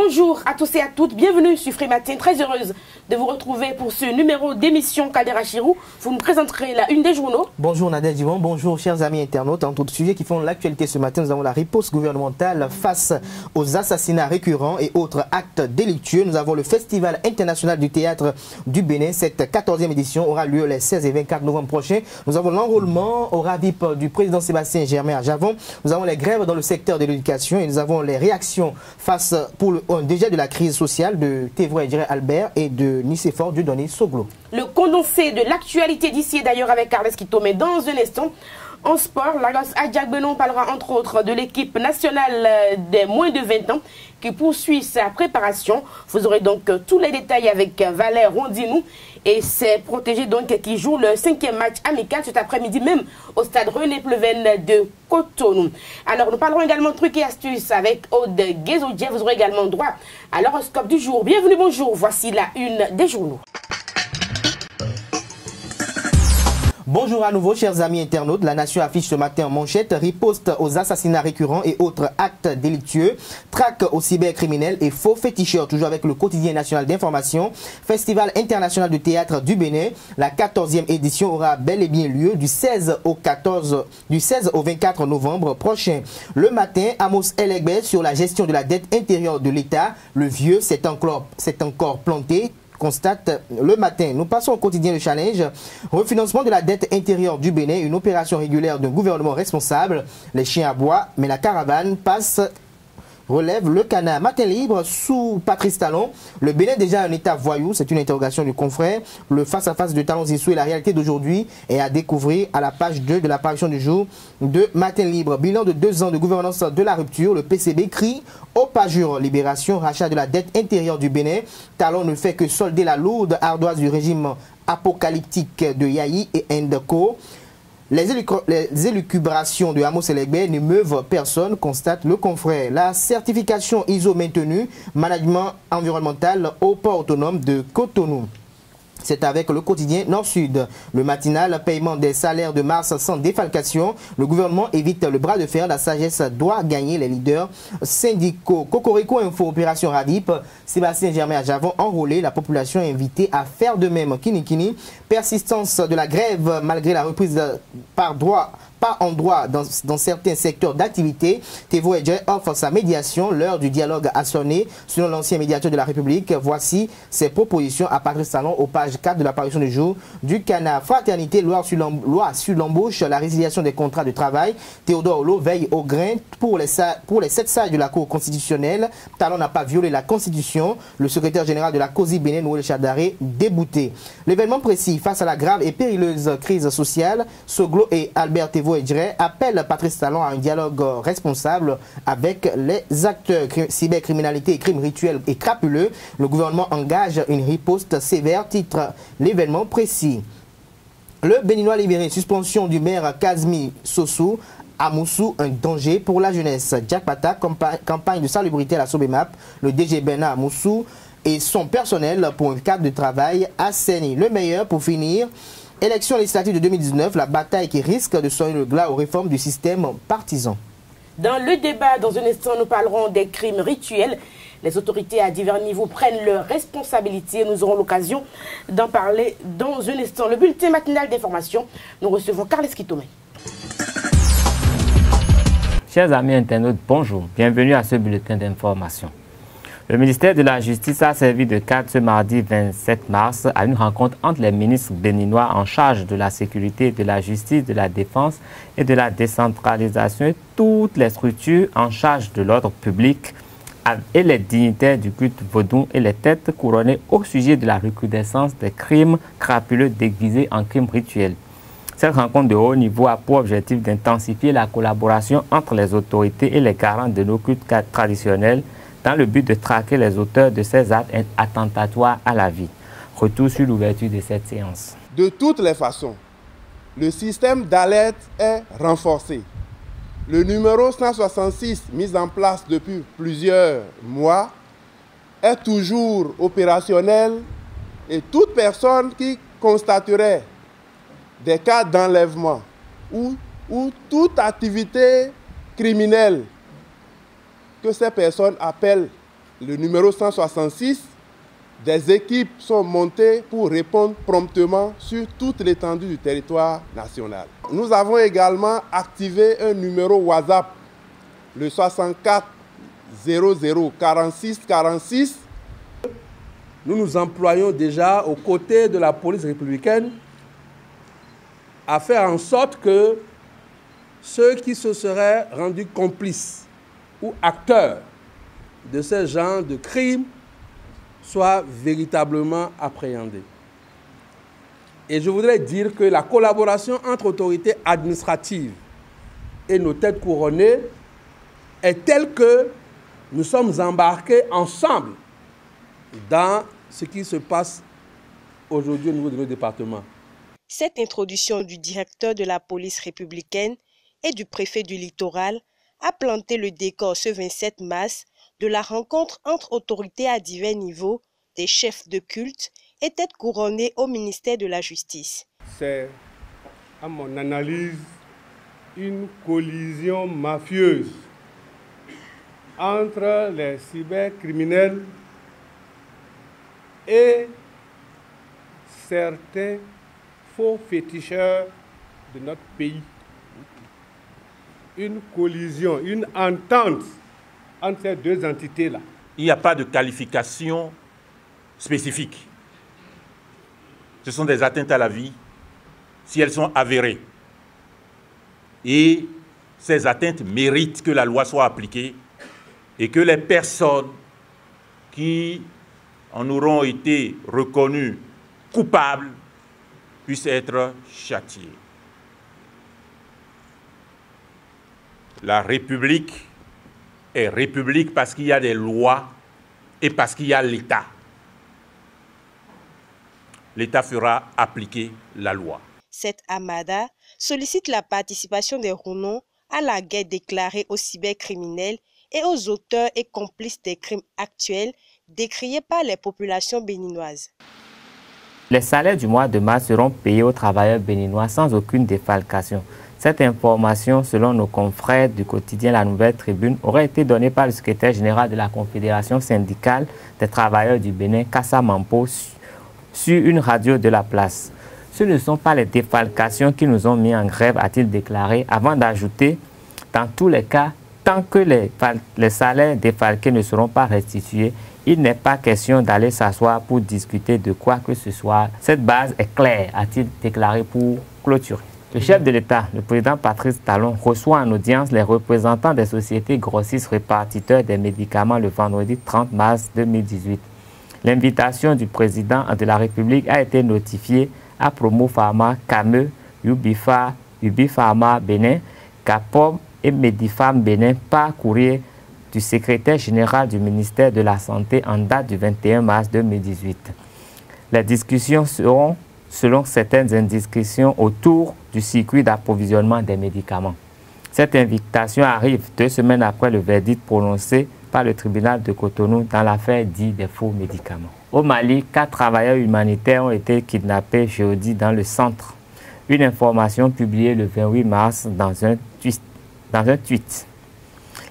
Bonjour à tous et à toutes, bienvenue sur Free Matin, très heureuse de vous retrouver pour ce numéro d'émission Kaldera Chirou. Vous nous présenterez la une des journaux. Bonjour Nadège Divan, bonjour chers amis internautes. Entre autres sujets qui font l'actualité ce matin, nous avons la riposte gouvernementale face aux assassinats récurrents et autres actes délictueux. Nous avons le Festival international du théâtre du Bénin. Cette 14e édition aura lieu les 16 et 24 novembre prochains. Nous avons l'enrôlement au RAVIP du président Sébastien Germain à Javon. Nous avons les grèves dans le secteur de l'éducation et nous avons les réactions face pour déjà de la crise sociale de Thévois Albert et de Nicéphore Dieudonné Soglo. Le condensé de l'actualité d'ici et d'ailleurs avec Carles Kitomé dans un instant. En sport, Lagos Adjak Benon parlera entre autres de l'équipe nationale des moins de 20 ans qui poursuit sa préparation. Vous aurez donc tous les détails avec Valère Rondinou et ses protégés donc qui jouent le 5e match amical cet après-midi même au stade René Pleven de Cotonou. Alors nous parlerons également de trucs et astuces avec Aude Guézodien. Vous aurez également droit à l'horoscope du jour. Bienvenue, bonjour, voici la une des journaux. Bonjour à nouveau chers amis internautes, la nation affiche ce matin en manchette, riposte aux assassinats récurrents et autres actes délictueux, traque aux cybercriminels et faux féticheurs, toujours avec le quotidien national d'information. Festival international du théâtre du Bénin, la 14e édition aura bel et bien lieu du 16 au 24 novembre prochain. Le matin, Amos Elegbe sur la gestion de la dette intérieure de l'État, le vieux s'est encore planté. Constate le matin. Nous passons au quotidien le challenge. Refinancement de la dette intérieure du Bénin, une opération régulière d'un gouvernement responsable. Les chiens aboient, mais la caravane passe. Relève le canard. Matin libre sous Patrice Talon. Le Bénin déjà un état voyou, c'est une interrogation du confrère. Le face-à-face de Talon Zissou et la réalité d'aujourd'hui est à découvrir à la page 2 de l'apparition du jour de Matin libre. Bilan de 2 ans de gouvernance de la rupture. Le PCB crie au pajure. Libération, rachat de la dette intérieure du Bénin. Talon ne fait que solder la lourde ardoise du régime apocalyptique de Yahi et Ndeko. Les élucubrations de Amos Elegbe ne meuvent personne, constate le confrère. La certification ISO maintenue, management environnemental au port autonome de Cotonou. C'est avec le quotidien Nord-Sud. Le matinal, paiement des salaires de mars sans défalcation. Le gouvernement évite le bras de fer. La sagesse doit gagner les leaders syndicaux. Cocorico Info, opération RAVIP. Sébastien Germain à Javon enrôlé. La population est invitée à faire de même. Kini. Persistance de la grève malgré la reprise par droit. Pas en droit dans certains secteurs d'activité. Thévois offre sa médiation. L'heure du dialogue a sonné. Selon l'ancien médiateur de la République, voici ses propositions à Patrice Talon aux pages 4 de l'apparition du jour du canard. Fraternité, loi sur l'embauche, la résiliation des contrats de travail. Théodore Hulot veille au grain pour les 7 sages de la Cour constitutionnelle. Talon n'a pas violé la Constitution. Le secrétaire général de la COSI Bénin, Noël Chadaré, débouté. L'événement précis face à la grave et périleuse crise sociale, Soglo et Albert Thévois appelle Patrice Talon à un dialogue responsable avec les acteurs. Cybercriminalité et crimes rituels et crapuleux. Le gouvernement engage une riposte sévère, titre l'événement précis. Le Béninois libéré, suspension du maire Kazmi Sossou. À Moussou, un danger pour la jeunesse. Jack Pata, campagne de salubrité à la Sobemap. Le DG Bernard Moussou et son personnel pour un cadre de travail assaini. Le meilleur pour finir. Élection législative de 2019, la bataille qui risque de sonner le glas aux réformes du système partisan. Dans le débat, dans un instant, nous parlerons des crimes rituels. Les autorités à divers niveaux prennent leurs responsabilités. Nous aurons l'occasion d'en parler dans un instant. Le bulletin matinal d'information, nous recevons Carles Kitomé. Chers amis internautes, bonjour. Bienvenue à ce bulletin d'information. Le ministère de la Justice a servi de cadre ce mardi 27 mars à une rencontre entre les ministres béninois en charge de la sécurité, de la justice, de la défense et de la décentralisation et toutes les structures en charge de l'ordre public et les dignitaires du culte vaudou et les têtes couronnées au sujet de la recrudescence des crimes crapuleux déguisés en crimes rituels. Cette rencontre de haut niveau a pour objectif d'intensifier la collaboration entre les autorités et les garants de nos cultes traditionnels dans le but de traquer les auteurs de ces actes attentatoires à la vie. Retour sur l'ouverture de cette séance. De toutes les façons, le système d'alerte est renforcé. Le numéro 166, mis en place depuis plusieurs mois, est toujours opérationnel et toute personne qui constaterait des cas d'enlèvement ou toute activité criminelle que ces personnes appellent le numéro 166, des équipes sont montées pour répondre promptement sur toute l'étendue du territoire national. Nous avons également activé un numéro WhatsApp, le 64 00 46 46. Nous nous employons déjà aux côtés de la police républicaine à faire en sorte que ceux qui se seraient rendus complices ou acteurs de ce genre de crimes soient véritablement appréhendés. Et je voudrais dire que la collaboration entre autorités administratives et nos têtes couronnées est telle que nous sommes embarqués ensemble dans ce qui se passe aujourd'hui au niveau de nos départements. Cette introduction du directeur de la police républicaine et du préfet du littoral a planté le décor ce 27 mars de la rencontre entre autorités à divers niveaux, des chefs de culte et têtes couronnées au ministère de la Justice. C'est, à mon analyse, une collision mafieuse entre les cybercriminels et certains faux féticheurs de notre pays. Une collision, une entente entre ces deux entités-là. Il n'y a pas de qualification spécifique. Ce sont des atteintes à la vie si elles sont avérées. Et ces atteintes méritent que la loi soit appliquée et que les personnes qui en auront été reconnues coupables puissent être châtiées. La République est République parce qu'il y a des lois et parce qu'il y a l'État. L'État fera appliquer la loi. Cette amada sollicite la participation des Rouennais à la guerre déclarée aux cybercriminels et aux auteurs et complices des crimes actuels décriés par les populations béninoises. Les salaires du mois de mars seront payés aux travailleurs béninois sans aucune défalcation. Cette information, selon nos confrères du quotidien La Nouvelle Tribune, aurait été donnée par le secrétaire général de la Confédération syndicale des travailleurs du Bénin, Kassa Mampo, sur une radio de la place. Ce ne sont pas les défalcations qui nous ont mis en grève, a-t-il déclaré, avant d'ajouter, dans tous les cas, tant que les salaires défalqués ne seront pas restitués, il n'est pas question d'aller s'asseoir pour discuter de quoi que ce soit. Cette base est claire, a-t-il déclaré pour clôturer. Le chef de l'État, le président Patrice Talon, reçoit en audience les représentants des sociétés grossistes répartiteurs des médicaments le vendredi 30 mars 2018. L'invitation du président de la République a été notifiée à Promo Pharma, Cameux, Ubifa, Ubipharma Bénin, Capom et Medifam Bénin par courrier du secrétaire général du ministère de la Santé en date du 21 mars 2018. Les discussions seront, selon certaines indiscrétions, autour du circuit d'approvisionnement des médicaments. Cette invitation arrive 2 semaines après le verdict prononcé par le tribunal de Cotonou dans l'affaire dite des faux médicaments. Au Mali, 4 travailleurs humanitaires ont été kidnappés jeudi dans le centre. Une information publiée le 28 mars dans un tweet.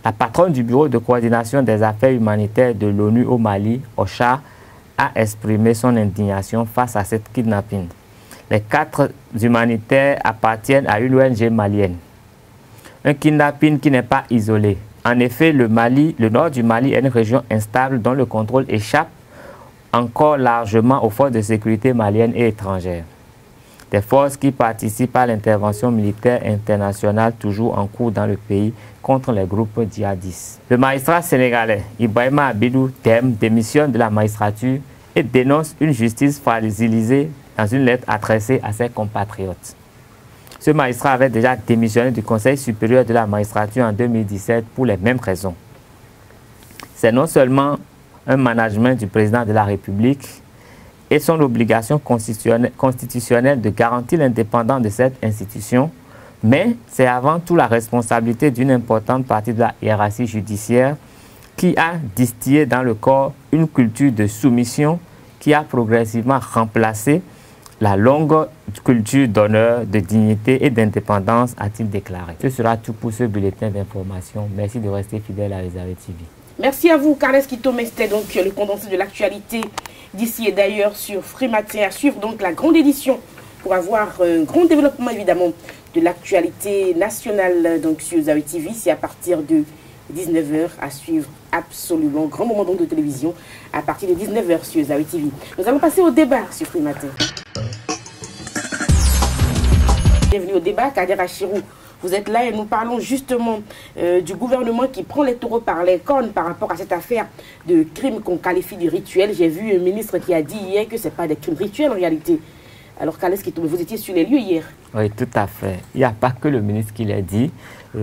La patronne du Bureau de coordination des affaires humanitaires de l'ONU au Mali, OCHA, a exprimé son indignation face à cette kidnapping. Les 4 humanitaires appartiennent à une ONG malienne. Un kidnapping qui n'est pas isolé. En effet, le nord du Mali est une région instable dont le contrôle échappe encore largement aux forces de sécurité maliennes et étrangères. Des forces qui participent à l'intervention militaire internationale toujours en cours dans le pays contre les groupes djihadistes. Le magistrat sénégalais Ibrahima Abidou Dem démissionne de la magistrature et dénonce une justice fragilisée dans une lettre adressée à ses compatriotes. Ce magistrat avait déjà démissionné du Conseil supérieur de la magistrature en 2017 pour les mêmes raisons. C'est non seulement un management du président de la République et son obligation constitutionnelle de garantir l'indépendance de cette institution, mais c'est avant tout la responsabilité d'une importante partie de la hiérarchie judiciaire qui a distillé dans le corps une culture de soumission qui a progressivement remplacé la longue culture d'honneur, de dignité et d'indépendance, a-t-il déclaré. Ce sera tout pour ce bulletin d'information. Merci de rester fidèle à Réservé TV. Merci à vous, Carles Kitome. C'était donc le condensé de l'actualité d'ici et d'ailleurs sur Free Matin. À suivre donc la grande édition pour avoir un grand développement évidemment de l'actualité nationale donc sur Zawi TV. C'est à partir de 19h à suivre absolument. Grand moment donc de télévision à partir de 19h sur Zawi TV. Nous allons passer au débat sur Free Matin. Bienvenue au débat, Kader Achirou. Vous êtes là et nous parlons justement du gouvernement qui prend les taureaux par les cornes par rapport à cette affaire de crime qu'on qualifie de rituel. J'ai vu un ministre qui a dit hier que ce n'est pas des crimes rituels en réalité. Alors, Carles Kitome, vous étiez sur les lieux hier. Oui, tout à fait. Il n'y a pas que le ministre qui l'a dit,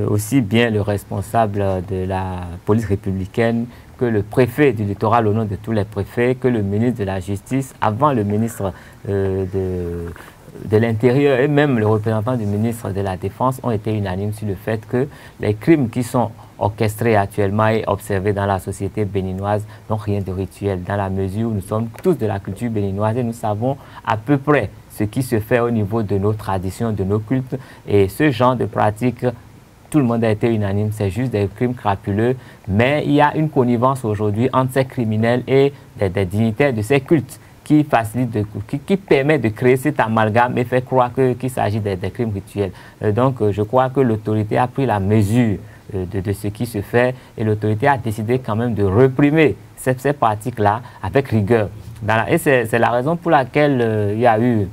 aussi bien le responsable de la police républicaine que le préfet du littoral au nom de tous les préfets, que le ministre de la Justice, avant le ministre de l'Intérieur et même le représentant du ministre de la Défense ont été unanimes sur le fait que les crimes qui sont orchestrés actuellement et observés dans la société béninoise n'ont rien de rituel, dans la mesure où nous sommes tous de la culture béninoise et nous savons à peu près ce qui se fait au niveau de nos traditions, de nos cultes. Et ce genre de pratique, tout le monde a été unanime, c'est juste des crimes crapuleux, mais il y a une connivence aujourd'hui entre ces criminels et des dignitaires de ces cultes qui facilite, qui permet de créer cet amalgame et fait croire qu'il s'agit des crimes rituels. Donc je crois que l'autorité a pris la mesure de ce qui se fait et l'autorité a décidé quand même de réprimer ces pratiques-là avec rigueur. Et c'est la raison pour laquelle il y a eu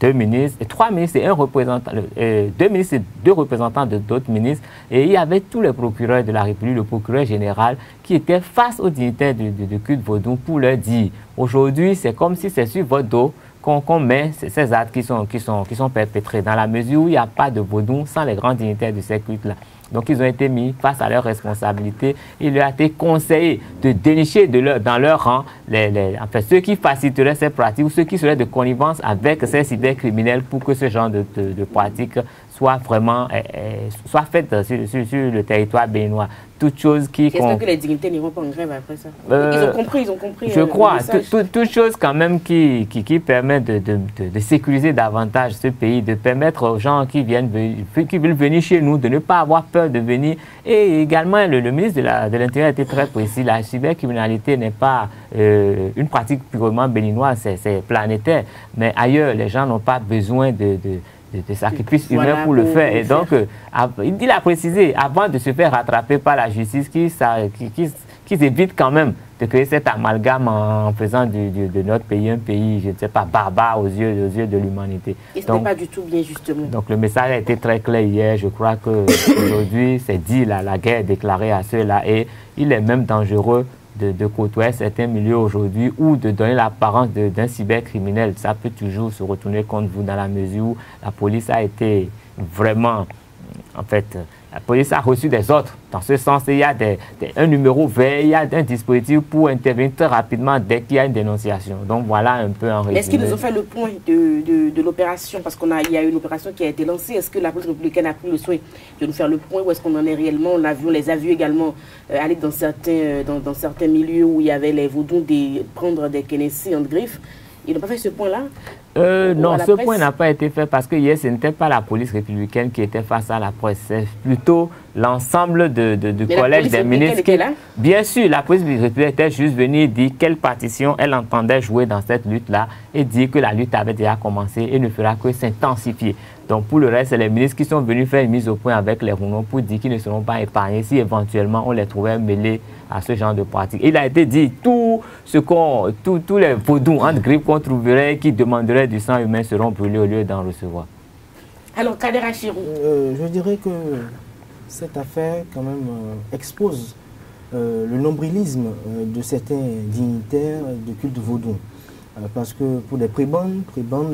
deux ministres, et trois ministres et un représentant, deux ministres et deux représentants d'autres ministres, et il y avait tous les procureurs de la République, le procureur général, qui étaient face aux dignitaires du culte vaudou pour leur dire, aujourd'hui, c'est comme si c'est sur votre dos qu'on met ces actes qui sont perpétrés, dans la mesure où il n'y a pas de vaudou sans les grands dignitaires de ces cultes-là. Donc, ils ont été mis face à leurs responsabilités. Il leur a été conseillé de dénicher dans leur rang ceux qui faciliteraient ces pratiques ou ceux qui seraient de connivence avec ces cybercriminels pour que ce genre de pratiques soit vraiment soit faite sur le territoire béninois. Toute chose qui... J'espère que les dignitaires n'iront pas en grève après ça. Ils ont compris. Je crois. Toute chose quand même qui permet de sécuriser davantage ce pays, de permettre aux gens qui veulent venir chez nous de ne pas avoir peur de venir. Et également, le ministre de l'Intérieur a été très précis. La cybercriminalité n'est pas une pratique purement béninoise, c'est planétaire. Mais ailleurs, les gens n'ont pas besoin de sacrifices humains pour le faire. Et donc, il a précisé, avant de se faire rattraper par la justice, qu'ils évitent quand même de créer cet amalgame en faisant de notre pays un pays, je ne sais pas, barbare aux yeux de l'humanité. Et ce n'est pas du tout bien, justement. Donc, le message a été très clair hier. Je crois qu'aujourd'hui, c'est dit, la guerre est déclarée à ceux-là. Et il est même dangereux de côtoyer certains milieux aujourd'hui ou de donner l'apparence d'un cybercriminel. Ça peut toujours se retourner contre vous dans la mesure où la police a été vraiment, en fait, la police a reçu des ordres. Dans ce sens, il y a un numéro vert, il y a un dispositif pour intervenir très rapidement dès qu'il y a une dénonciation. Donc voilà un peu en résumé. Est-ce qu'ils nous ont fait le point de l'opération? Parce qu'il y a une opération qui a été lancée. Est-ce que la police républicaine a pris le soin de nous faire le point? Où est-ce qu'on en est réellement? On les a vus également aller dans certains milieux où il y avait les vaudous prendre des Kennedy en griffe. Ils n'ont pas fait ce point-là? Non, ce point n'a pas été fait parce que hier, ce n'était pas la police républicaine qui était face à la presse. C'est plutôt l'ensemble du collège des ministres. Bien sûr, la police républicaine était juste venue dire quelle partition elle entendait jouer dans cette lutte-là et dire que la lutte avait déjà commencé et ne fera que s'intensifier. Donc pour le reste, c'est les ministres qui sont venus faire une mise au point avec les Rouennais pour dire qu'ils ne seront pas épargnés si éventuellement on les trouvait mêlés à ce genre de pratique. Il a été dit tous les vaudous entre griffes qu'on trouverait qui demanderaient du sang humain seront brûlés au lieu d'en recevoir. Alors, Kader Achirou. Je dirais que cette affaire quand même expose le nombrilisme de certains dignitaires de culte vaudou. Parce que pour les prébendes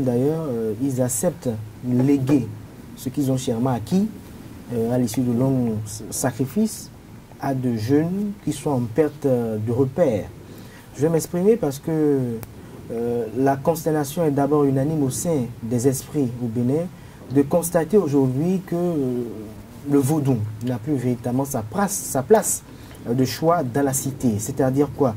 d'ailleurs, ils acceptent léguer ce qu'ils ont chèrement acquis à l'issue de longs sacrifices à de jeunes qui sont en perte de repères. Je vais m'exprimer parce que la consternation est d'abord unanime au sein des esprits au Bénin de constater aujourd'hui que le vaudou n'a plus véritablement sa place de choix dans la cité. C'est-à-dire quoi?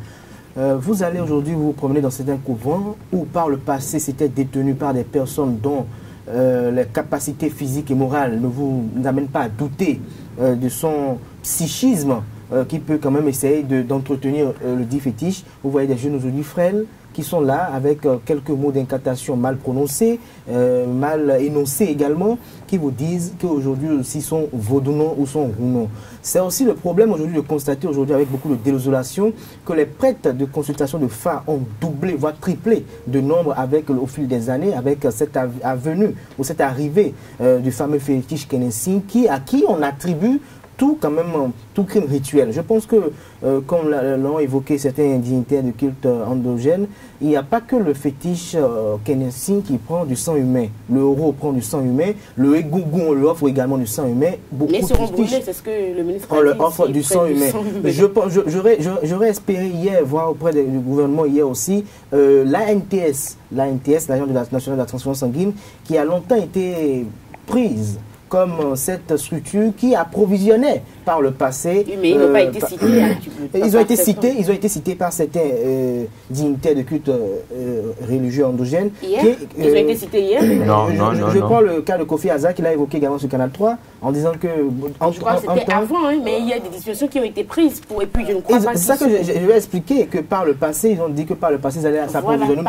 Vous allez aujourd'hui vous promener dans certains couvents où par le passé c'était détenu par des personnes dont les capacités physiques et morales ne vous amènent pas à douter de son psychisme qui peut quand même essayer d'entretenir le dit fétiche. Vous voyez des jeunes aujourd'hui frêles qui sont là avec quelques mots d'incantation mal prononcés, mal énoncés également, qui vous disent qu'aujourd'hui aussi sont vaudounos ou sont rounos. C'est aussi le problème aujourd'hui de constater aujourd'hui avec beaucoup de désolation que les prêtres de consultation de Fa ont doublé, voire triplé de nombre au fil des années, avec cette avenue ou cette arrivée du fameux fétiche Kenessing à qui on attribue tout crime rituel. Je pense que, comme l'ont évoqué certains dignitaires de culte endogène, il n'y a pas que le fétiche Kenessing qui prend du sang humain. Le Oro prend du sang humain, le Egungun, on lui offre également du sang humain. Mais seront brûlés, c'est ce que le ministre a dit. On leur offre du sang humain. J'aurais espéré hier, voir auprès du gouvernement hier aussi, l'ANTS, l'Agence nationale de la transfusion sanguine, qui a longtemps été prise comme cette structure qui approvisionnait par le passé. Mais ils n'ont pas été cités. Ils ont été cités par certains dignitaires de culte religieux endogènes. Ils ont été cités hier. Non. Je prends le cas de Kofi Azar qu'il a évoqué également sur Canal 3 en disant que... Je crois que c'était avant, mais il y a des dispositions qui ont été prises et puis je ne crois pas... C'est ça que je vais expliquer, que par le passé, ils ont dit que par le passé, ils allaient s'approvisionner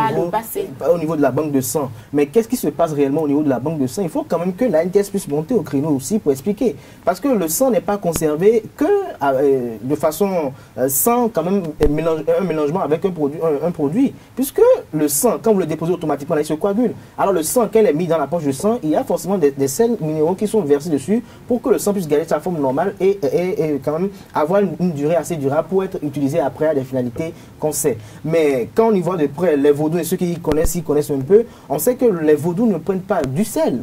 au niveau de la banque de sang. Mais qu'est-ce qui se passe réellement au niveau de la banque de sang? Il faut quand même que la NTS puisse monter au créneau aussi pour expliquer. Parce que le sang n'est pas conservé que de façon sans quand même un mélangement avec un produit. Puisque le sang, quand vous le déposez automatiquement, là, il se coagule. Alors le sang, quand il est mis dans la poche de sang, il y a forcément des sels minéraux qui sont versés dessus pour que le sang puisse garder sa forme normale et quand même avoir une durée assez durable pour être utilisé après à des finalités qu'on sait. Mais quand on y voit de près les vaudous et ceux qui connaissent un peu, on sait que les vaudous ne prennent pas du sel.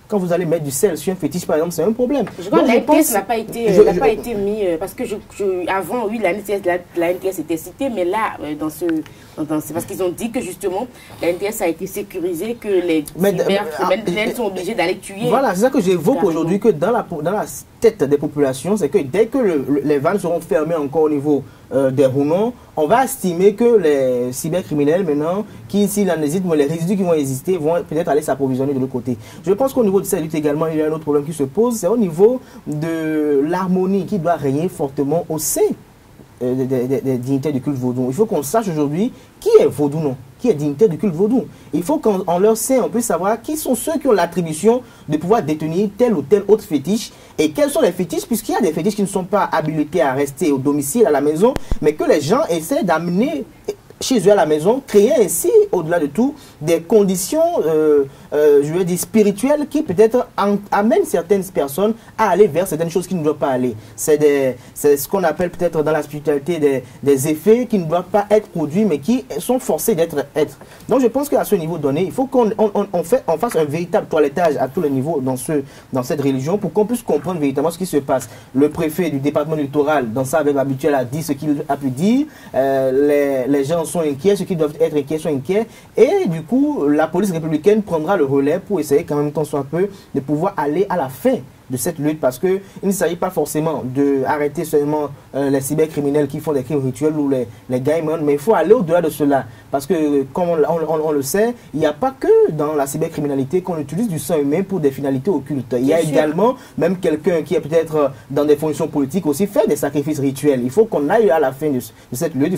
Quand vous allez mettre du sel sur un fétiche, par exemple, c'est un problème. Je crois que l'ANTS n'a pas été mis, parce que avant, oui, l'ANTS était citée, mais là, c'est parce qu'ils ont dit que justement, l'ANTS a été sécurisée, que les cybercriminels sont obligés d'aller tuer. Voilà, c'est ça que j'évoque aujourd'hui, que dans la tête des populations, c'est que dès que les vannes seront fermées encore au niveau des Rounon, on va estimer que les cybercriminels maintenant, qui s'ils en hésitent, les résidus qui vont exister vont peut-être aller s'approvisionner de l'autre côté. Je pense qu'au niveau de cette lutte également, il y a un autre problème qui se pose, c'est au niveau de l'harmonie qui doit régner fortement au sein des dignitaires du culte vaudou. Il faut qu'on sache aujourd'hui qui est vaudou, non, qui est dignitaire du culte vaudou. Il faut qu'en leur sein, on puisse savoir qui sont ceux qui ont l'attribution de pouvoir détenir tel ou tel autre fétiche et quels sont les fétiches, puisqu'il y a des fétiches qui ne sont pas habilités à rester au domicile, à la maison, mais que les gens essaient d'amener chez eux à la maison, créer ainsi, au-delà de tout, des conditions, je veux dire, spirituelles qui peut-être amènent certaines personnes à aller vers certaines choses qui ne doivent pas aller. C'est ce qu'on appelle peut-être dans la spiritualité des effets qui ne doivent pas être produits, mais qui sont forcés d'être. Donc je pense qu'à ce niveau donné, il faut qu'on fasse un véritable toilettage à tous les niveaux dans cette religion pour qu'on puisse comprendre véritablement ce qui se passe. Le préfet du département du littoral, dans sa verbe habituelle, a dit ce qu'il a pu dire. Les gens sont inquiets, ceux qui doivent être inquiets sont inquiets, et du coup la police républicaine prendra le relais pour essayer quand même tant soit peu de pouvoir aller à la fin de cette lutte, parce qu'il ne s'agit pas forcément d'arrêter seulement les cybercriminels qui font des crimes rituels ou les gaimons, mais il faut aller au-delà de cela, parce que comme on le sait, il n'y a pas que dans la cybercriminalité qu'on utilise du sang humain pour des finalités occultes. Il y a également même quelqu'un qui est peut-être dans des fonctions politiques aussi faire des sacrifices rituels. Il faut qu'on aille à la fin de cette lutte. Il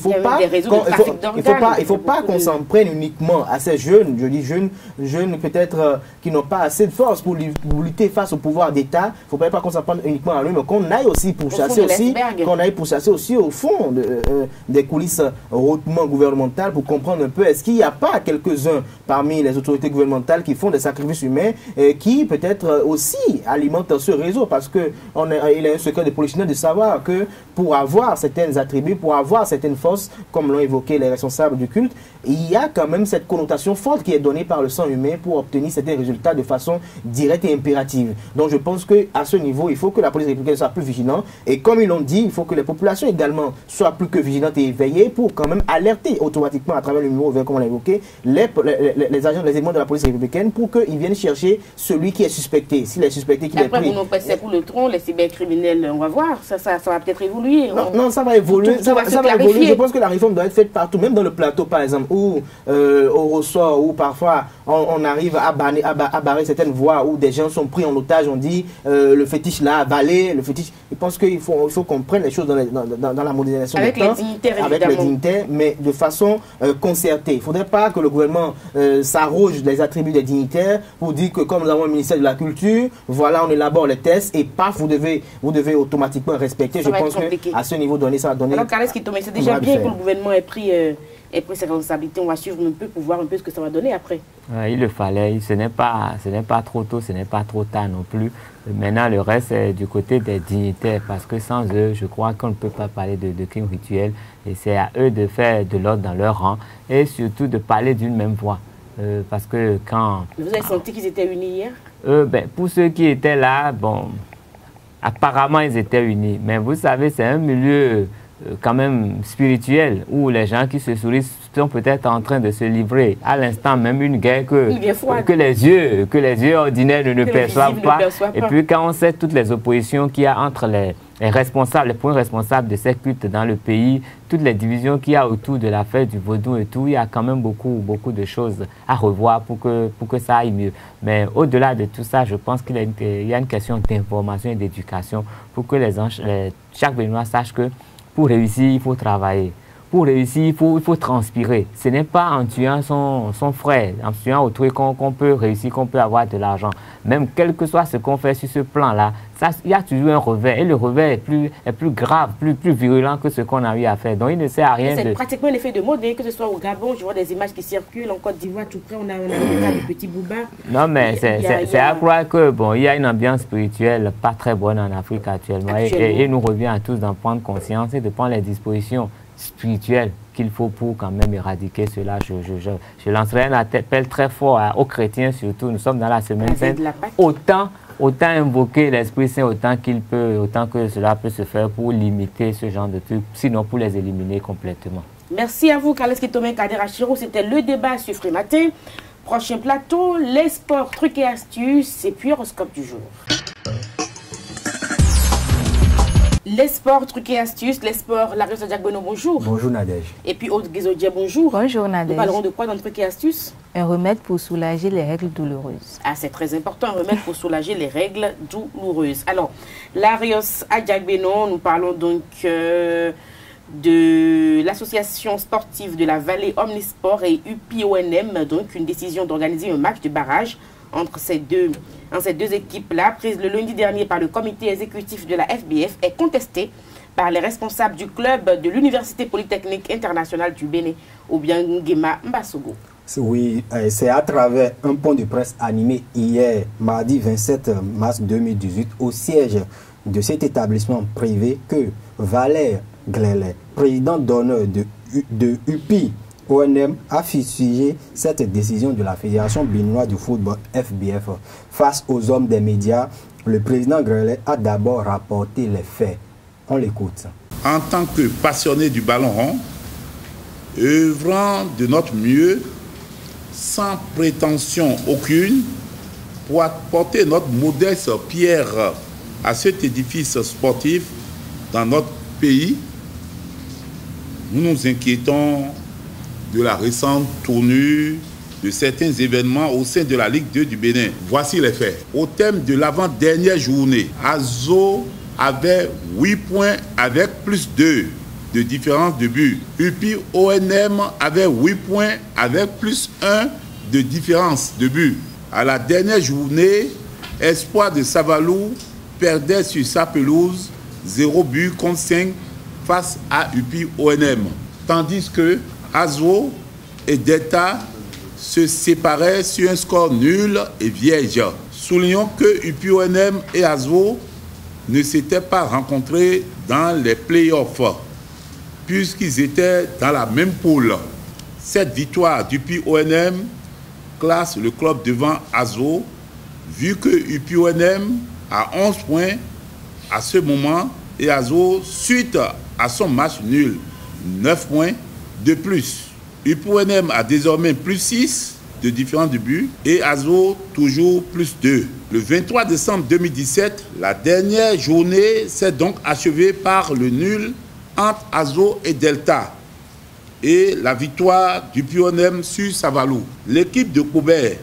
ne faut pas qu'on s'en prenne uniquement à ces jeunes, je dis jeunes peut-être qui n'ont pas assez de force pour lutter face au pouvoir d'État. Il ne faut pas qu'on s'en prenne uniquement à lui, mais qu'on aille aussi pourchasser aussi au fond des coulisses hautement gouvernementales pour comprendre un peu est-ce qu'il n'y a pas quelques-uns parmi les autorités gouvernementales qui font des sacrifices humains et qui peut-être aussi alimentent ce réseau, parce que il est un secret de polichinelle de savoir que pour avoir certains attributs, pour avoir certaines forces, comme l'ont évoqué les responsables du culte, il y a quand même cette connotation forte qui est donnée par le sang humain pour obtenir certains résultats de façon directe et impérative. Donc je pense qu'à ce niveau, il faut que la police républicaine soit plus vigilante, et comme ils l'ont dit, il faut que les populations également soient plus que vigilantes et éveillées pour quand même alerter automatiquement à travers le numéro vert, comme on l'a évoqué, les agents, les éléments de la police républicaine pour qu'ils viennent chercher celui qui est suspecté. S'il est suspecté qu'il est pris. Après, vous nous passez pour le tronc, les cybercriminels, on va voir, ça va peut-être évoluer. Non, ça va évoluer. Ça va évoluer. Je pense que la réforme doit être faite partout, même dans le plateau par exemple, où au ressort, où parfois on arrive à barrer certaines voies où des gens sont pris en otage, on dit le fétiche là, Valais, le fétiche. Je pense qu'il faut qu'on prenne les choses dans la modernisation avec des temps, les dignitaires, avec les dignitaires, mais de façon concertée. Il ne faudrait pas que le gouvernement s'arroge les attributs des dignitaires pour dire que comme nous avons un ministère de la Culture, voilà, on élabore les tests et paf, vous devez automatiquement respecter. Ça Je pense qu'à ce niveau donné, ça va donner. Alors, Carles Kitome, c'est déjà bien que le gouvernement ait pris ses responsabilités. On va suivre un peu pour voir un peu ce que ça va donner après. Il le fallait. Ce n'est pas trop tôt, ce n'est pas trop tard non plus. Maintenant, le reste est du côté des dignitaires parce que sans eux, je crois qu'on ne peut pas parler de crime rituel. Et c'est à eux de faire de l'ordre dans leur rang et surtout de parler d'une même voix. Parce que quand... Vous avez senti qu'ils étaient unis hier? Pour ceux qui étaient là, bon, apparemment ils étaient unis. Mais vous savez, c'est un milieu quand même spirituel où les gens qui se sourient sont peut-être en train de se livrer à l'instant même une guerre que les yeux ordinaires ne perçoivent pas. Et puis quand on sait toutes les oppositions qu'il y a entre les responsables, les points responsables de ces cultes dans le pays, toutes les divisions qu'il y a autour de l'affaire du vaudou et tout, il y a quand même beaucoup de choses à revoir pour que ça aille mieux. Mais au-delà de tout ça, je pense qu'il y a une question d'information et d'éducation pour que chaque Béninois sache que pour réussir, il faut travailler. Pour réussir, il faut transpirer. Ce n'est pas en tuant son frère, en tuant autrui qu'on peut réussir, qu'on peut avoir de l'argent. Même quel que soit ce qu'on fait sur ce plan-là, il y a toujours un revers. Et le revers est plus grave, plus virulent que ce qu'on a eu à faire. Donc il ne sert à rien. C'est pratiquement un effet de mode, que ce soit au Gabon, je vois des images qui circulent, en Côte d'Ivoire, tout près, on a le cas de petits Bouba. Non, mais c'est à croire que bon, il y a une ambiance spirituelle pas très bonne en Afrique actuellement. Et il nous revient à tous d'en prendre conscience et de prendre les dispositions spirituel qu'il faut pour quand même éradiquer cela. Je lancerai un appel très fort aux chrétiens surtout. Nous sommes dans la semaine sainte. Autant invoquer l'Esprit Saint autant que cela peut se faire pour limiter ce genre de trucs, sinon pour les éliminer complètement. Merci à vous, Carles Kitome Kaderachiro. C'était le débat sur Frématin. Prochain plateau, les sports, trucs et astuces et puis horoscope du jour. Les sports, trucs et astuces, les sports, Larios Adjagbono, bonjour. Bonjour Nadège. Et puis Aude Guézodia, bonjour. Bonjour Nadège. Nous parlerons de quoi dans trucs et astuces? Un remède pour soulager les règles douloureuses. Ah, c'est très important, un remède pour soulager les règles douloureuses. Alors, Larios Adjagbono, nous parlons donc de l'association sportive de la Vallée Omnisport et UPONM, donc une décision d'organiser un match de barrage entre ces deux équipes-là, prise le lundi dernier par le comité exécutif de la FBF, est contestée par les responsables du club de l'Université Polytechnique Internationale du Bénin, ou bien Nguema Mbasogo. Oui, c'est à travers un point de presse animé hier, mardi 27 mars 2018, au siège de cet établissement privé que Valère Glélé, président d'honneur de UPI-ONM, a fustigé cette décision de la Fédération béninoise du football FBF. Face aux hommes des médias, le président Glélé a d'abord rapporté les faits. On l'écoute. En tant que passionné du ballon rond, œuvrant de notre mieux, sans prétention aucune, pour apporter notre modeste pierre à cet édifice sportif dans notre pays, nous nous inquiétons de la récente tournure de certains événements au sein de la Ligue 2 du Bénin. Voici les faits. Au thème de l'avant-dernière journée, Azo avait 8 points avec plus 2 de différence de but. UPI-ONM avait 8 points avec plus 1 de différence de but. À la dernière journée, Espoir de Savalou perdait sur sa pelouse 0 but contre 5 face à UPI-ONM. Tandis que Azo et Delta se séparaient sur un score nul et vierge. Soulignons que UPI-ONM et Azo ne s'étaient pas rencontrés dans les playoffs, puisqu'ils étaient dans la même poule. Cette victoire d'UPI-ONM classe le club devant Azo, vu que UPI-ONM a 11 points à ce moment et Azo, suite à son match nul, 9 points de plus. UPI-ONM a désormais plus 6 de différence de but et Azo toujours plus 2. Le 23 décembre 2017, la dernière journée s'est donc achevée par le nul entre Azo et Delta et la victoire du UPI-ONM sur Savalou. L'équipe de Koubert,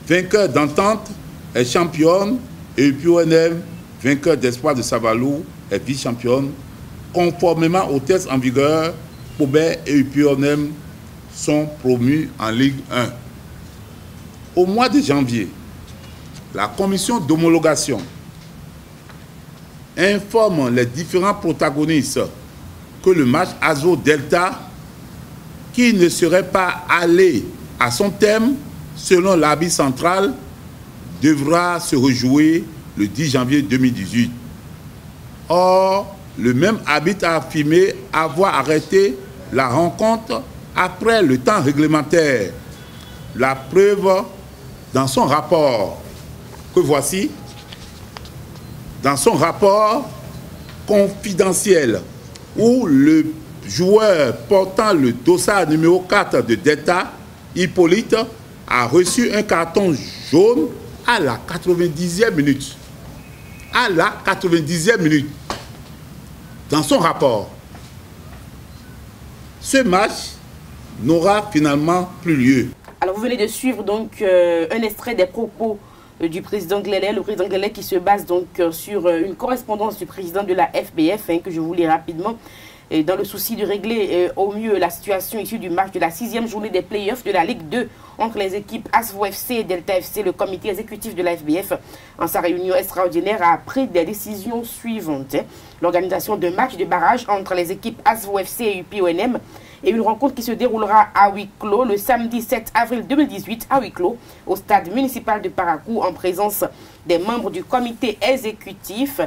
vainqueur d'entente, est championne et UPONM, vainqueur d'espoir de Savalou, est vice-championne. Conformément aux tests en vigueur, Pobet et UPONM sont promus en Ligue 1. Au mois de janvier, la commission d'homologation informe les différents protagonistes que le match Azo-Delta, qui ne serait pas allé à son thème selon l'arbitre central, devra se rejouer le 10 janvier 2018. Or, le même arbitre a affirmé avoir arrêté la rencontre après le temps réglementaire. La preuve dans son rapport, que voici, dans son rapport confidentiel, où le joueur portant le dossard numéro 4 de Delta, Hippolyte, a reçu un carton jaune à la 90e minute. À la 90e minute. Dans son rapport, ce match n'aura finalement plus lieu. Alors vous venez de suivre donc un extrait des propos du président Glélé, le président Glélé qui se base donc sur une correspondance du président de la FBF, que je vous lis rapidement. Et dans le souci de régler au mieux la situation issue du match de la 6e journée des playoffs de la Ligue 2 entre les équipes ASVO FC et Delta FC, le comité exécutif de la FBF, en sa réunion extraordinaire, a pris des décisions suivantes. L'organisation de matchs de barrage entre les équipes ASVO FC et UPONM et une rencontre qui se déroulera à huis clos le samedi 7 avril 2018 à huis clos au stade municipal de Parakou en présence des membres du comité exécutif.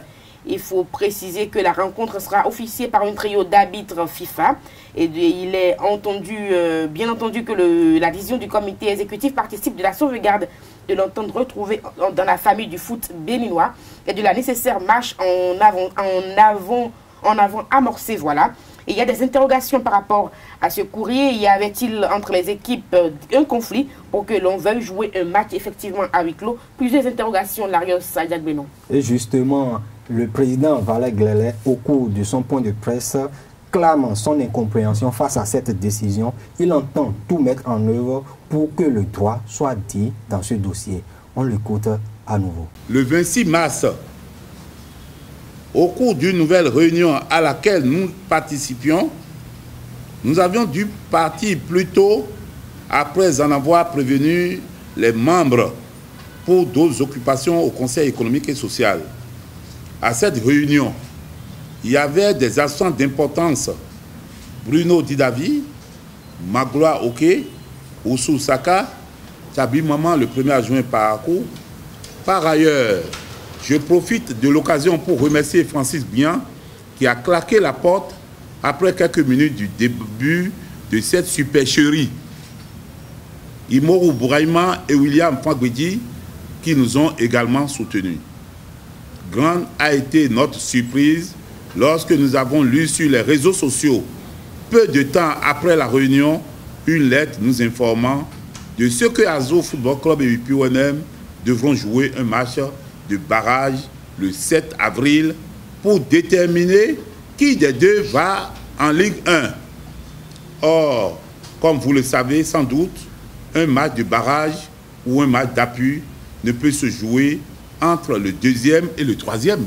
Il faut préciser que la rencontre sera officiée par un trio d'arbitres FIFA. Et il est entendu, bien entendu que la décision du comité exécutif participe de la sauvegarde de l'entente retrouvée dans la famille du foot béninois et de la nécessaire marche en avant amorcée. Voilà. Et il y a des interrogations par rapport à ce courrier. Y avait-il entre les équipes un conflit pour que l'on veuille jouer un match effectivement à huis clos? Plusieurs interrogations, Larios Adjagbenon. Et justement, le président Valère Glélé, au cours de son point de presse, clame son incompréhension face à cette décision. Il entend tout mettre en œuvre pour que le droit soit dit dans ce dossier. On l'écoute à nouveau. Le 26 mars, au cours d'une nouvelle réunion à laquelle nous participions, nous avions dû partir plus tôt après en avoir prévenu les membres pour d'autres occupations au Conseil économique et social. À cette réunion, il y avait des absents d'importance. Bruno Didavi, Magloire Oké, Oussou Saka, Tchabi Maman, le premier adjoint Parakou. Par ailleurs, je profite de l'occasion pour remercier Francis Bian qui a claqué la porte après quelques minutes du début de cette supercherie. Imoru Bouraïma et William Fangwedi qui nous ont également soutenus. Grande a été notre surprise lorsque nous avons lu sur les réseaux sociaux, peu de temps après la réunion, une lettre nous informant de ce que Azo Football Club et UPONM devront jouer un match de barrage le 7 avril pour déterminer qui des deux va en Ligue 1. Or, comme vous le savez sans doute, un match de barrage ou un match d'appui ne peut se jouer entre le 2e et le 3e.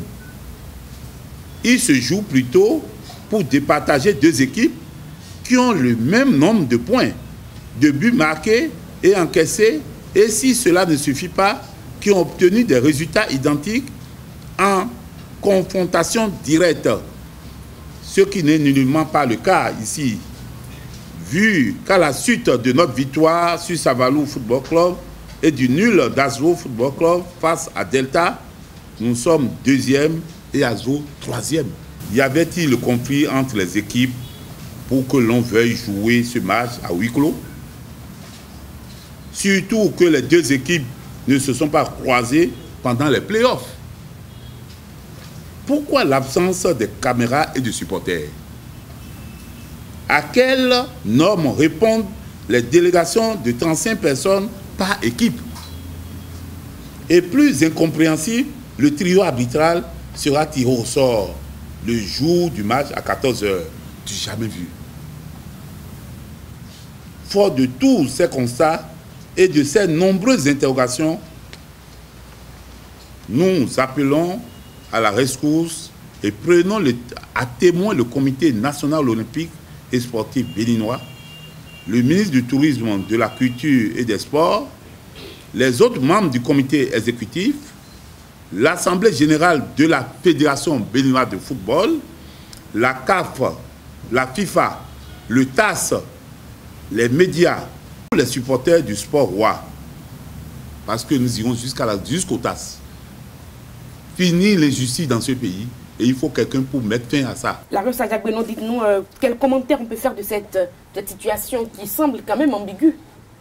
Il se joue plutôt pour départager deux équipes qui ont le même nombre de points, de buts marqués et encaissés, et si cela ne suffit pas, qui ont obtenu des résultats identiques en confrontation directe. Ce qui n'est nullement pas le cas ici, vu qu'à la suite de notre victoire sur Savalou Football Club et du nul d'Azvo Football Club face à Delta, nous sommes 2e et Azvo 3e. Y avait-il le conflit entre les équipes pour que l'on veuille jouer ce match à huis clos? Surtout que les deux équipes ne se sont pas croisées pendant les playoffs. Pourquoi l'absence de caméras et de supporters? À quelles normes répondent les délégations de 35 personnes par équipe? Et plus incompréhensible, le trio arbitral sera tiré au sort le jour du match à 14 h. Du jamais vu. Fort de tous ces constats et de ces nombreuses interrogations, nous appelons à la rescousse et prenons à témoin le Comité national olympique et sportif béninois, le ministre du Tourisme, de la Culture et des Sports, les autres membres du comité exécutif, l'Assemblée générale de la Fédération béninoise de football, la CAF, la FIFA, le TAS, les médias, les supporters du sport roi. Parce que nous irons jusqu'au TAS. Finir l'injustice dans ce pays. Et il faut quelqu'un pour mettre fin à ça. Lagos Adjagbenon, dites-nous quel commentaire on peut faire de cette situation qui semble quand même ambiguë.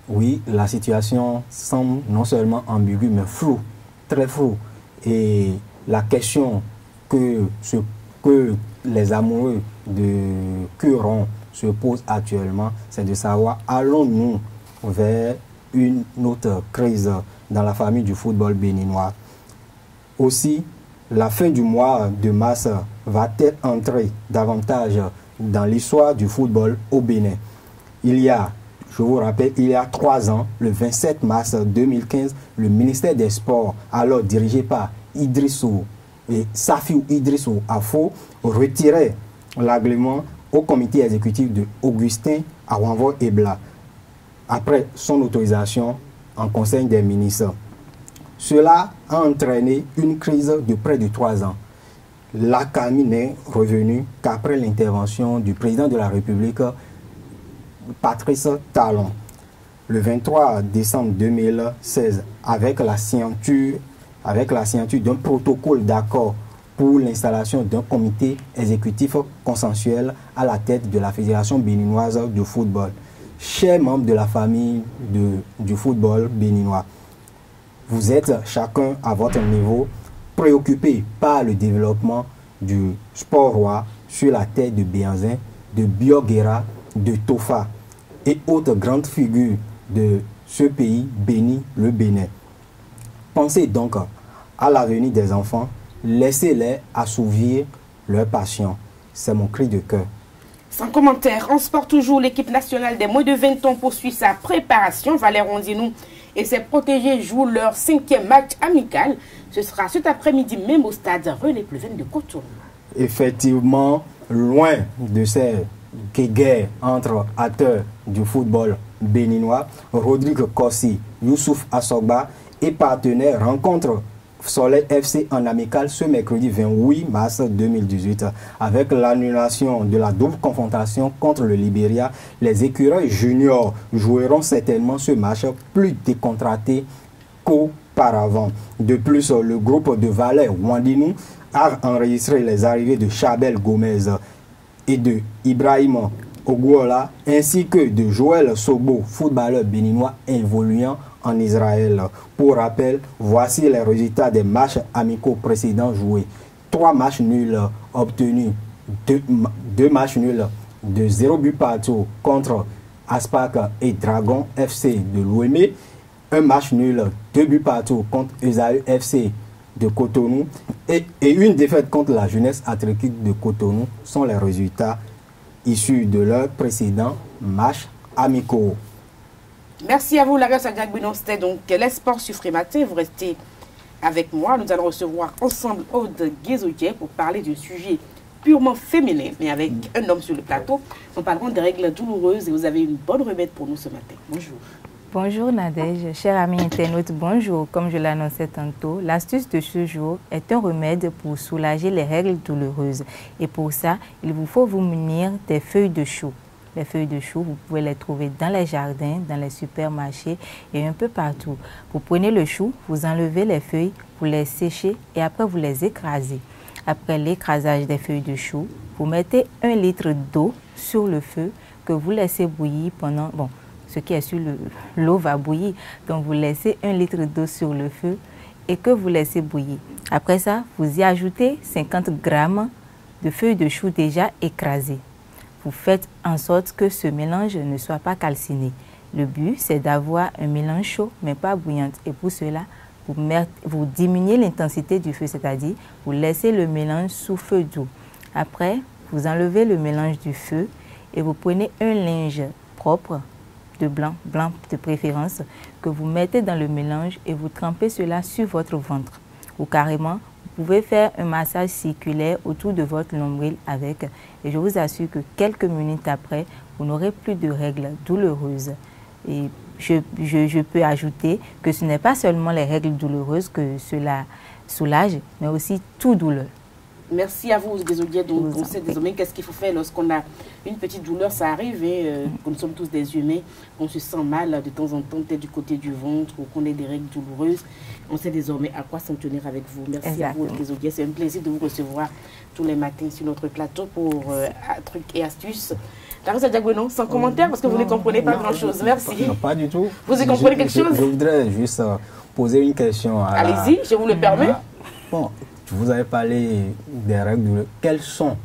Oui, la situation semble non seulement ambiguë, mais floue, très floue. Et la question que les amoureux de Curon se posent actuellement, c'est de savoir, allons-nous vers une autre crise dans la famille du football béninois? Aussi, la fin du mois de mars va-t-elle entrer davantage dans l'histoire du football au Bénin? Je vous rappelle, il y a 3 ans, le 27 mars 2015, le ministère des Sports, alors dirigé par Safiou Idrissou Afo, retirait l'agrément au comité exécutif de Augustin Awanvo Ebla, après son autorisation en Conseil des ministres. Cela a entraîné une crise de près de 3 ans. La calme n'est revenue qu'après l'intervention du président de la République, Patrice Talon, le 23 décembre 2016, avec la signature d'un protocole d'accord pour l'installation d'un comité exécutif consensuel à la tête de la Fédération béninoise de football. Chers membres de la famille du football béninois, vous êtes chacun à votre niveau préoccupé par le développement du sport roi sur la terre de Béanzin, de Bioguera, de Tofa et autres grandes figures de ce pays béni, le Bénin. Pensez donc à l'avenir des enfants, laissez-les assouvir leur passion. C'est mon cri de cœur. Sans commentaire, en sport toujours, l'équipe nationale des moins de 20 ans poursuit sa préparation. Valère Ondinou et ses protégés jouent leur 5e match amical. Ce sera cet après-midi même au stade René Pleven de Cotonou. Effectivement, loin de ces guerres entre acteurs du football béninois, Rodrigue Kossi, Youssouf Assogba et partenaires rencontrent Soleil FC en amical ce mercredi 28 mars 2018. Avec l'annulation de la double confrontation contre le Libéria, les écureuils juniors joueront certainement ce match plus décontracté qu'auparavant. De plus, le groupe de Valère Wandinou a enregistré les arrivées de Chabel Gomez et de Ibrahim Oguola, ainsi que de Joël Sogbo, footballeur béninois évoluant en Israël. Pour rappel, voici les résultats des matchs amicaux précédents joués. 3 matchs nuls obtenus, 2 matchs nuls de 0 but partout contre Aspac et Dragon FC de l'Ouémé, 1 match nul, 2 buts partout contre Esaü FC de Cotonou et une défaite contre la Jeunesse Athlétique de Cotonou sont les résultats issus de leurs précédents matchs amicaux. Merci à vous, Lagos Adjagbenon. C'était donc les sports sur Frématin. Vous restez avec moi. Nous allons recevoir ensemble Aude Guézodje pour parler du sujet purement féminin, mais avec un homme sur le plateau. Nous parlerons des règles douloureuses et vous avez une bonne remède pour nous ce matin. Bonjour. Bonjour Nadège, chers amis internautes, bonjour. Comme je l'annonçais tantôt, l'astuce de ce jour est un remède pour soulager les règles douloureuses. Et pour ça, il vous faut vous munir des feuilles de chou. Les feuilles de chou, vous pouvez les trouver dans les jardins, dans les supermarchés et un peu partout. Vous prenez le chou, vous enlevez les feuilles, vous les séchez et après vous les écrasez. Après l'écrasage des feuilles de chou, vous mettez 1 litre d'eau sur le feu que vous laissez bouillir pendant... Bon, ce qui est sur l'eau va bouillir. Donc vous laissez 1 litre d'eau sur le feu et que vous laissez bouillir. Après ça, vous y ajoutez 50 grammes de feuilles de chou déjà écrasées. Vous faites en sorte que ce mélange ne soit pas calciné. Le but, c'est d'avoir un mélange chaud, mais pas bouillant. Et pour cela, vous diminuez l'intensité du feu, c'est-à-dire vous laissez le mélange sous feu doux. Après, vous enlevez le mélange du feu et vous prenez un linge propre, de blanc de préférence, que vous mettez dans le mélange et vous trempez cela sur votre ventre. ou carrément, vous pouvez faire un massage circulaire autour de votre nombril avec, et je vous assure que quelques minutes après, vous n'aurez plus de règles douloureuses. Et je peux ajouter que ce n'est pas seulement les règles douloureuses que cela soulage, mais aussi toute douleur. Merci à vous, Guézodier. Donc, on sait désormais qu'est-ce qu'il faut faire lorsqu'on a une petite douleur, ça arrive, nous sommes tous des humains, qu'on se sent mal de temps en temps, peut-être du côté du ventre, ou qu'on ait des règles douloureuses. On sait désormais à quoi s'en tenir avec vous. Merci à vous, Guézodier. C'est un plaisir de vous recevoir tous les matins sur notre plateau pour trucs et astuces. Larissa Diaguenon, sans commentaire, parce que vous ne comprenez pas grand-chose. Merci. Non, pas du tout. Vous y comprenez quelque chose? Je voudrais juste poser une question. Allez-y, je vous le permets. Bon, vous avez parlé des règles. Quels sont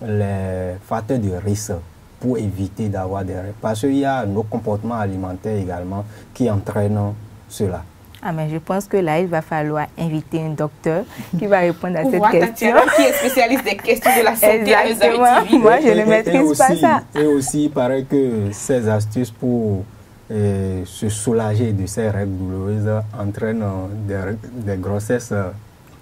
les facteurs de risque pour éviter d'avoir des règles? Parce qu'il y a nos comportements alimentaires également qui entraînent cela. Ah, mais je pense que là, il va falloir inviter un docteur qui va répondre à cette question. Qui est spécialiste des questions de la santé à Exactement. Moi, je ne maîtrise pas ça. Et aussi, il paraît que ces astuces pour se soulager de ces règles douloureuses entraînent des grossesses.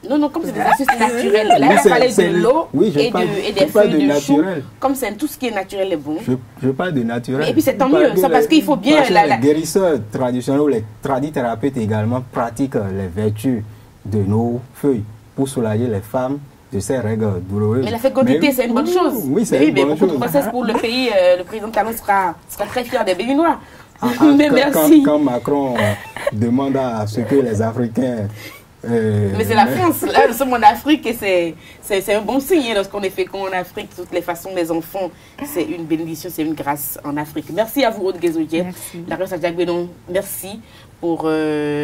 Non, comme c'est des astuces naturelles. Là, il a parlé de l'eau et des feuilles de chou. Comme c'est tout ce qui est naturel est bon. Je parle de naturel. Et puis c'est tant mieux, ça, parce qu'il faut bien... Les guérisseurs traditionnels ou les tradithérapeutes également pratiquent les vertus de nos feuilles pour soulager les femmes de ces règles douloureuses. Mais la fécondité, c'est une bonne chose. Oui, c'est une bonne chose. Beaucoup de grossesses pour le pays, le président Talon sera très fier des Béninois. Mais merci. Quand Macron demande à ce que les Africains... mais c'est la France, là nous sommes en Afrique et c'est un bon signe lorsqu'on est fécond en Afrique. De toutes les façons, les enfants, c'est une bénédiction, c'est une grâce en Afrique. Merci à vous, Aude Guézodier. Larissa Diaguenon, merci pour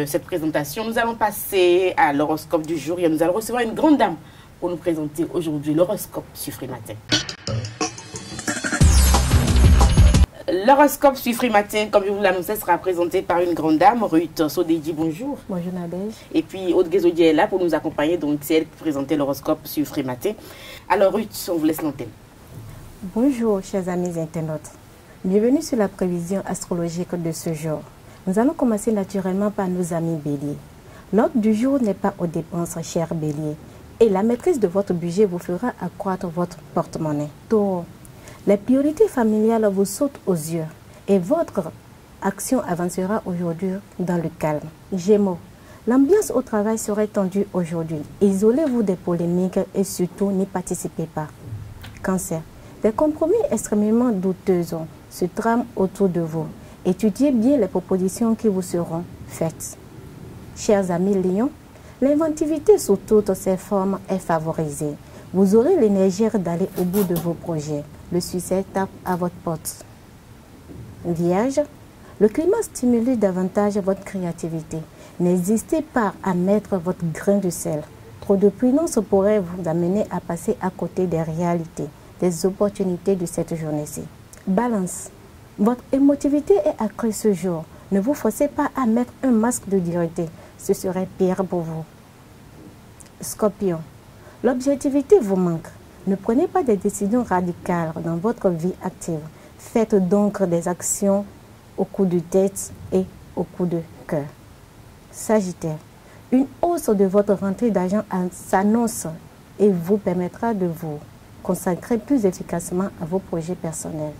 cette présentation. Nous allons passer à l'horoscope du jour et nous allons recevoir une grande dame pour nous présenter aujourd'hui l'horoscope Suffri Matin. L'horoscope Suffri Matin, comme je vous l'annonçais, sera présenté par une grande dame, Ruth Sodeji, bonjour. Bonjour Nadège. Et puis Aude Guézodier est là pour nous accompagner, donc c'est elle qui présentait l'horoscope Suffri Matin. Alors Ruth, on vous laisse l'antenne. Bonjour chers amis internautes. Bienvenue sur la prévision astrologique de ce jour. Nous allons commencer naturellement par nos amis béliers. L'ordre du jour n'est pas aux dépenses, chers béliers, et la maîtrise de votre budget vous fera accroître votre porte-monnaie. Taureau. Les priorités familiales vous sautent aux yeux et votre action avancera aujourd'hui dans le calme. Gémeaux, l'ambiance au travail serait tendue aujourd'hui. Isolez-vous des polémiques et surtout n'y participez pas. Cancer, des compromis extrêmement douteux se trament autour de vous. Étudiez bien les propositions qui vous seront faites. Chers amis Lions, l'inventivité sous toutes ses formes est favorisée. Vous aurez l'énergie d'aller au bout de vos projets. Le succès tape à votre porte. Vierge, le climat stimule davantage votre créativité. N'hésitez pas à mettre votre grain de sel. Trop de prudence pourrait vous amener à passer à côté des réalités, des opportunités de cette journée-ci. Balance, votre émotivité est accrue ce jour. Ne vous forcez pas à mettre un masque de dureté. Ce serait pire pour vous. Scorpion, l'objectivité vous manque. Ne prenez pas des décisions radicales dans votre vie active. Faites donc des actions au coup de tête et au coup de cœur. Sagittaire, une hausse de votre rentrée d'argent s'annonce et vous permettra de vous consacrer plus efficacement à vos projets personnels.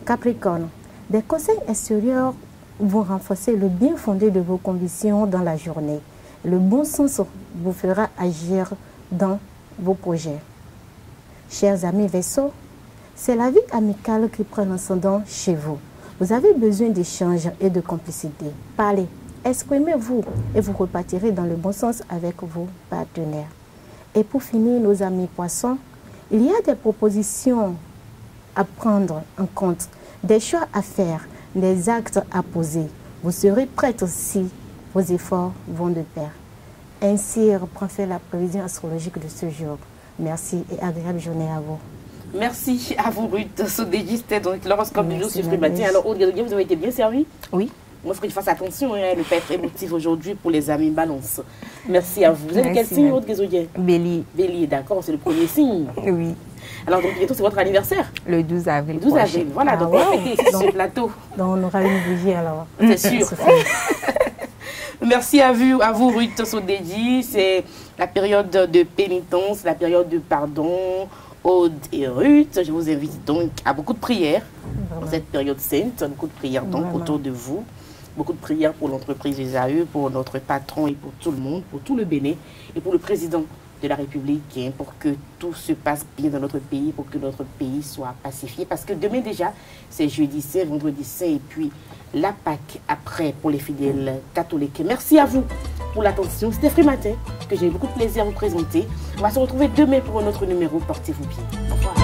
Capricorne, des conseils extérieurs vont renforcer le bien fondé de vos convictions dans la journée. Le bon sens vous fera agir dans vos projets. Chers amis Verseaux, c'est la vie amicale qui prend l'ascendant chez vous. Vous avez besoin d'échanges et de complicité. Parlez, exprimez-vous et vous repartirez dans le bon sens avec vos partenaires. Et pour finir, nos amis Poissons, il y a des propositions à prendre en compte, des choix à faire, des actes à poser. Vous serez prête si vos efforts vont de pair. Ainsi reprend fait la prévision astrologique de ce jour. Merci et agréable journée à vous. Merci à vous, Ruth Sodeji. C'était donc l'horoscope du jour sur Suffri Matin. Alors, Aude Guézodier, vous avez été bien servi? Oui. Moi, il faut qu'il fasse attention, hein, ne pas être émotif aujourd'hui pour les amis Balance. Merci à vous. Vous êtes quel signe, Aude Guézodier? Bélier. Bélier, d'accord, c'est le premier signe. Oui. Alors, donc, bientôt, c'est votre anniversaire? Le 12 avril. Le 12 avril, voilà, donc on va fêter ici sur le plateau. Donc, on aura une bougie alors. C'est sûr. Merci à vous Ruth Sodedi. C'est la période de pénitence, la période de pardon. Aude et Ruth, je vous invite donc à beaucoup de prières dans cette période sainte, beaucoup de prières donc autour de vous, beaucoup de prières pour l'entreprise Esaü, pour notre patron et pour tout le monde, pour tout le Bénin et pour le président de la République, hein, pour que tout se passe bien dans notre pays, pour que notre pays soit pacifié, parce que demain déjà, c'est jeudi saint, vendredi saint, et puis la Pâque après pour les fidèles catholiques. Merci à vous pour l'attention. C'était Free Matin, que j'ai beaucoup de plaisir à vous présenter. On va se retrouver demain pour un autre numéro. Portez-vous bien. Au revoir.